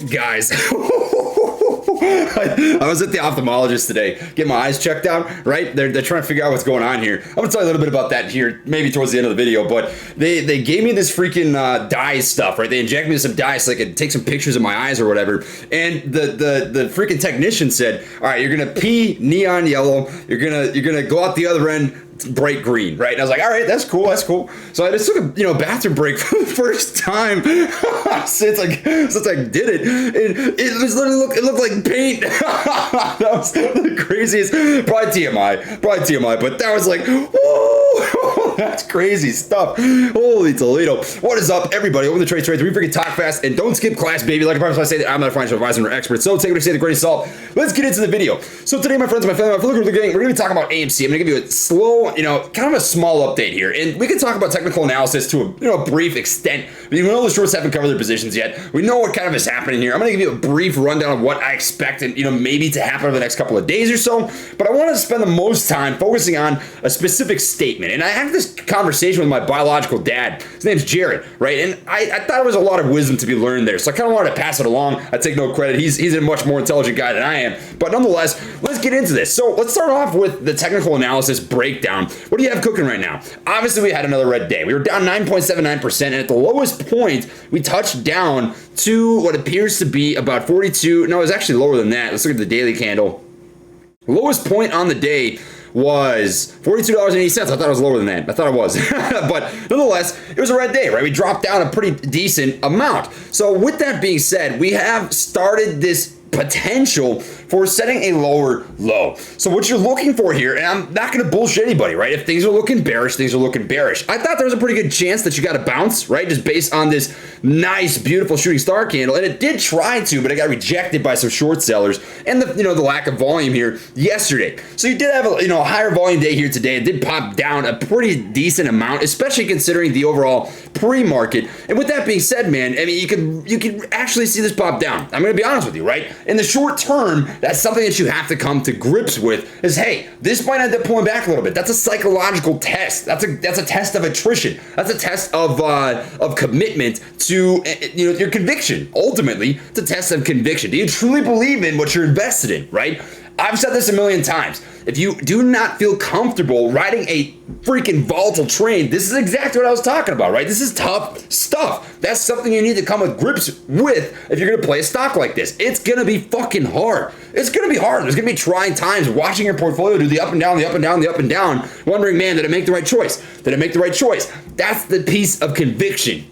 Guys, I was at the ophthalmologist today, getting my eyes checked out, right? They're trying to figure out what's going on here. I'm gonna tell you a little bit about that here, maybe towards the end of the video, but they gave me this freaking dye stuff, right? They injected me with some dye so I could take some pictures of my eyes or whatever. And the freaking technician said, all right, you're gonna pee neon yellow, you're gonna go out the other end, bright green, right? And I was like, all right, that's cool. So I just took a bathroom break for the first time since I did it. And it was literally it looked like paint. That was the craziest. Probably TMI, but that was like, whoa, that's crazy stuff. Holy Toledo. What is up, everybody? Welcome to Trey. We freaking talk fast and don't skip class, baby. Like I promised, I say that I'm not a financial advisor or expert, so take what I say with a grain of salt. Let's get into the video. So today, my friends, my family, we're going to be talking about AMC. I'm going to give you a slow, kind of a small update here, and we can talk about technical analysis to a brief extent. We know the shorts haven't covered their positions yet. We know what kind of is happening here. I'm going to give you a brief rundown of what I expect and maybe to happen over the next couple of days or so. But I want to spend the most time focusing on a specific statement. And I had this conversation with my biological dad. His name's Jared, right? And I thought there was a lot of wisdom to be learned there, so I kind of wanted to pass it along. I take no credit. He's a much more intelligent guy than I am. But nonetheless, let's get into this. So let's start off with the technical analysis breakdown. What do you have cooking right now? Obviously, we had another red day. We were down 9.79%, and at the lowest point, we touched down to what appears to be about 42. No, it was actually lower than that. Let's look at the daily candle. Lowest point on the day was $42.80. I thought it was lower than that. I thought it was. But nonetheless, it was a red day, right? We dropped down a pretty decent amount. So with that being said, we have started this potential for setting a lower low. So what you're looking for here, and I'm not going to bullshit anybody, right? If things are looking bearish, things are looking bearish. I thought there was a pretty good chance that you got to bounce, right? Just based on this nice, beautiful shooting star candle. And it did try to, but it got rejected by some short sellers and the lack of volume here yesterday. So you did have a higher volume day here today. It did pop down a pretty decent amount, especially considering the overall pre-market. And with that being said, man, I mean, you can actually see this pop down. I'm going to be honest with you, right? In the short term, that's something that you have to come to grips with is, hey, this might end up pulling back a little bit. That's a psychological test. That's a test of attrition. That's a test of commitment to your conviction. Ultimately, it's a test of conviction. Do you truly believe in what you're invested in, right? I've said this a million times. If you do not feel comfortable riding a freaking volatile train, this is exactly what I was talking about, right? This is tough stuff. That's something you need to come with grips with if you're going to play a stock like this. It's going to be fucking hard. It's going to be hard. There's going to be trying times watching your portfolio do the up and down, the up and down, the up and down, wondering, man, did I make the right choice? Did I make the right choice? That's the piece of conviction,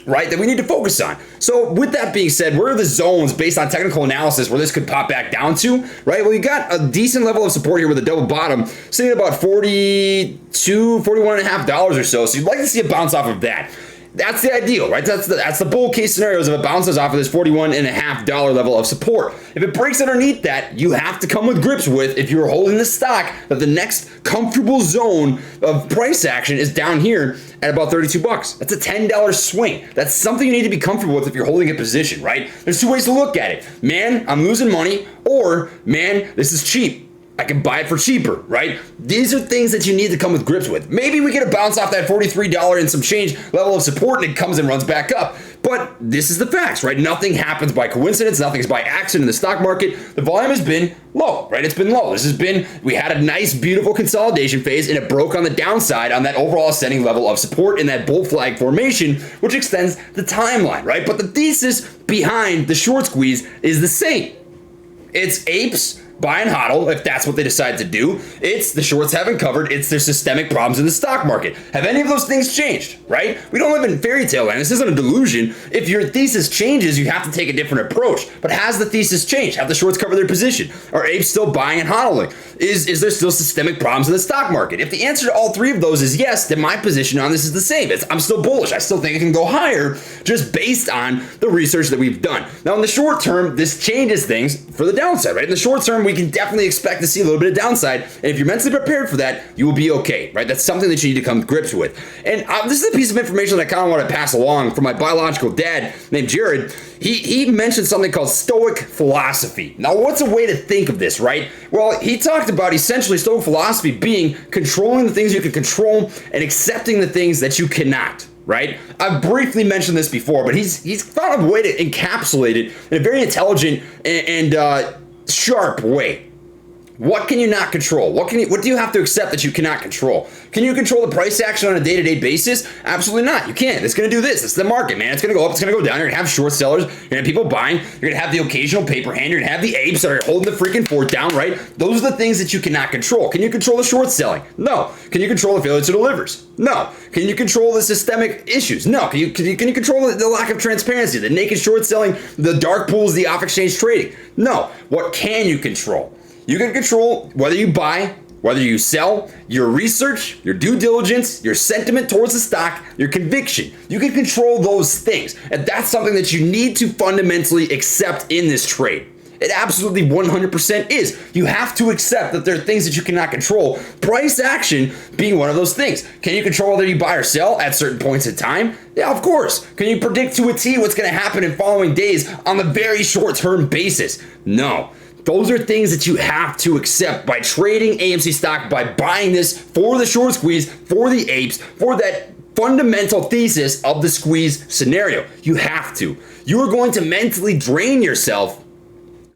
right, that we need to focus on. So with that being said, where are the zones based on technical analysis where this could pop back down to, right? Well, you got a decent level of support here with a double bottom sitting at about $41.50 or so. So you'd like to see a bounce off of that. That's the ideal, right? That's the bull case scenarios if it bounces off of this $41.50 level of support. If it breaks underneath that, you have to come with grips with, if you're holding the stock, that the next comfortable zone of price action is down here at about 32 bucks. That's a $10 swing. That's something you need to be comfortable with if you're holding a position, right? There's two ways to look at it. Man, I'm losing money, or man, this is cheap. I can buy it for cheaper, right? These are things that you need to come with grips with. Maybe we get a bounce off that $43 and some change level of support and it comes and runs back up. But this is the facts, right? Nothing happens by coincidence. Nothing's by accident in the stock market. The volume has been low, right? It's been low. We had a nice, beautiful consolidation phase and it broke on the downside on that overall ascending level of support in that bull flag formation, which extends the timeline, right? But the thesis behind the short squeeze is the same. It's apes buy and hodl, if that's what they decide to do. It's the shorts haven't covered. It's their systemic problems in the stock market. Have any of those things changed, right? We don't live in fairy tale land. This isn't a delusion. If your thesis changes, you have to take a different approach. But has the thesis changed? Have the shorts covered their position? Are apes still buying and hodling? Is there still systemic problems in the stock market? If the answer to all three of those is yes, then my position on this is the same. I'm still bullish. I still think it can go higher just based on the research that we've done. Now, in the short term, this changes things for the downside, right? In the short term, we can definitely expect to see a little bit of downside. And if you're mentally prepared for that, you will be okay, right? That's something that you need to come to grips with. And this is a piece of information that I kind of want to pass along from my biological dad named Jared. He mentioned something called stoic philosophy. Now, what's a way to think of this, right? Well, he talked about essentially stoic philosophy being controlling the things you can control and accepting the things that you cannot. right? I've briefly mentioned this before, but he's found a way to encapsulate it in a very intelligent and sharp way. What can you not control? What do you have to accept that you cannot control? Can you control the price action on a day-to-day basis? Absolutely not. You can't. It's going to do this. It's the market, man. It's going to go up. It's going to go down. You're going to have short sellers. You're going to have people buying. You're going to have the occasional paper hand. You're going to have the apes that are holding the freaking fort down, right? Those are the things that you cannot control. Can you control the short selling? No. Can you control the failure to delivers? No. Can you control the systemic issues? No. Can you control the lack of transparency, the naked short selling, the dark pools, the off-exchange trading? No. What can you control? You can control whether you buy, whether you sell, your research, your due diligence, your sentiment towards the stock, your conviction. You can control those things. And that's something that you need to fundamentally accept in this trade. It absolutely 100% is. You have to accept that there are things that you cannot control. Price action being one of those things. Can you control whether you buy or sell at certain points in time? Yeah, of course. Can you predict to a T what's going to happen in following days on the very short-term basis? No. Those are things that you have to accept by trading AMC stock, by buying this for the short squeeze, for the apes, for that fundamental thesis of the squeeze scenario. You have to. You are going to mentally drain yourself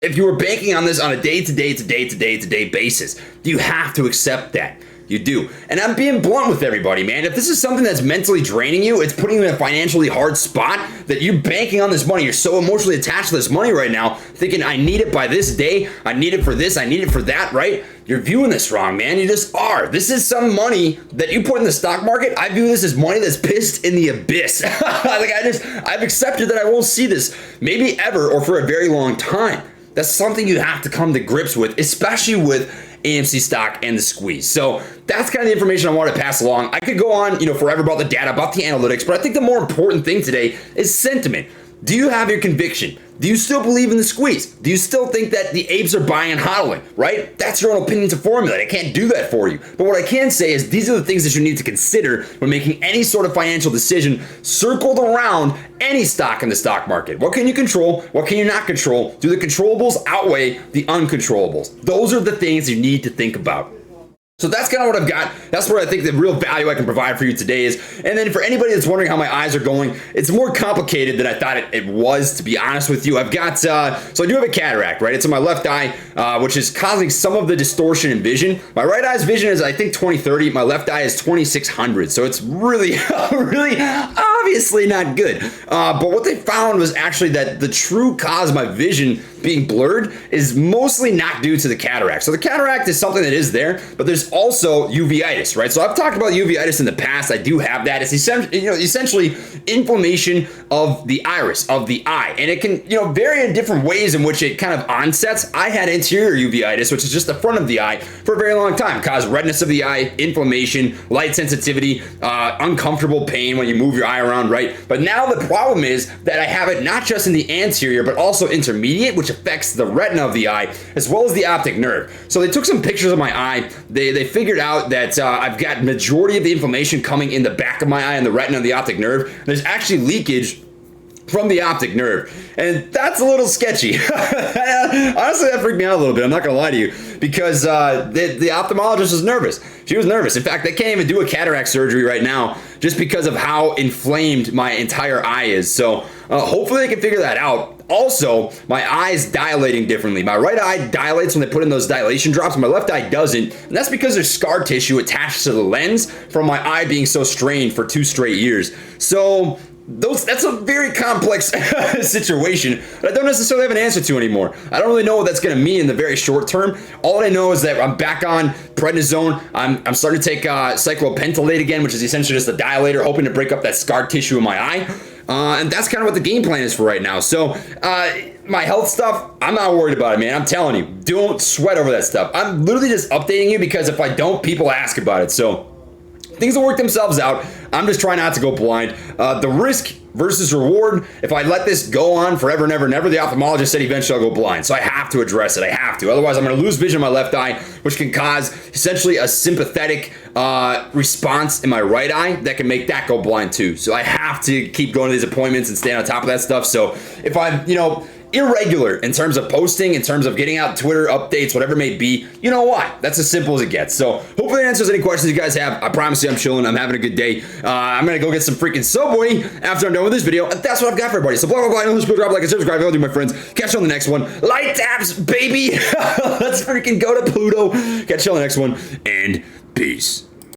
if you are banking on this on a day-to-day basis. You have to accept that. You do. And I'm being blunt with everybody, man. If this is something that's mentally draining you, it's putting you in a financially hard spot, that you're banking on this money, you're so emotionally attached to this money right now, thinking, I need it by this day, I need it for this, I need it for that, right? You're viewing this wrong, man. You just are. This is some money that you put in the stock market. I view this as money that's pissed in the abyss. I've accepted that I won't see this maybe ever or for a very long time. That's something you have to come to grips with, especially with AMC stock and the squeeze. So that's kind of the information I want to pass along. I could go on, forever about the data, about the analytics, but I think the more important thing today is sentiment. Do you have your conviction? Do you still believe in the squeeze? Do you still think that the apes are buying and hodling, right? That's your own opinion to formulate. I can't do that for you. But what I can say is these are the things that you need to consider when making any sort of financial decision circled around any stock in the stock market. What can you control? What can you not control? Do the controllables outweigh the uncontrollables? Those are the things you need to think about. So that's kind of what I've got. That's where I think the real value I can provide for you today is. And then for anybody that's wondering how my eyes are going, it's more complicated than I thought it was, to be honest with you. I've got, so I do have a cataract, right? It's in my left eye, which is causing some of the distortion in vision. My right eye's vision is, I think, 20/30. My left eye is 2600. So it's really, really obviously not good. But what they found was actually that the true cause of my vision being blurred is mostly not due to the cataract. So the cataract is something that is there, but there's also uveitis, right? So I've talked about uveitis in the past. I do have that. It's essentially inflammation of the iris, of the eye. And it can, vary in different ways in which it kind of onsets. I had anterior uveitis, which is just the front of the eye, for a very long time. It caused redness of the eye, inflammation, light sensitivity, uncomfortable pain when you move your eye around, right? But now the problem is that I have it not just in the anterior, but also intermediate, which affects the retina of the eye, as well as the optic nerve. So they took some pictures of my eye. They figured out that I've got majority of the inflammation coming in the back of my eye and the retina of the optic nerve. There's actually leakage from the optic nerve, and that's a little sketchy. Honestly, that freaked me out a little bit. I'm not gonna lie to you, because the ophthalmologist was nervous. She was nervous. In fact, they can't even do a cataract surgery right now just because of how inflamed my entire eye is. So hopefully they can figure that out. Also, my eye's dilating differently. My right eye dilates when they put in those dilation drops. My left eye doesn't, and that's because there's scar tissue attached to the lens from my eye being so strained for 2 straight years. So that's a very complex situation that I don't necessarily have an answer to anymore. I don't really know what that's going to mean in the very short term. All I know is that I'm back on prednisone. I'm starting to take cyclopentolate again, which is essentially just a dilator, hoping to break up that scar tissue in my eye. And that's kind of what the game plan is for right now. So my health stuff, I'm not worried about it, man. I'm telling you, don't sweat over that stuff. I'm literally just updating you because if I don't, people ask about it. So things will work themselves out. I'm just trying not to go blind. The risk versus reward, if I let this go on forever and ever and ever, the ophthalmologist said eventually I'll go blind. So I have to address it. I have to. Otherwise, I'm going to lose vision in my left eye, which can cause essentially a sympathetic response in my right eye that can make that go blind too. So I have to keep going to these appointments and stay on top of that stuff. So if I'm, irregular in terms of posting, in terms of getting out Twitter updates, whatever it may be, you know what? That's as simple as it gets. So hopefully that answers any questions you guys have. I promise you I'm chilling. I'm having a good day. I'm going to go get some freaking Subway after I'm done with this video. And that's what I've got for everybody. So blah, blah, blah. I know this video, drop a like and subscribe. I'll do my friends. Catch you on the next one. Light taps, baby. Let's freaking go to Pluto. Catch you on the next one. And peace.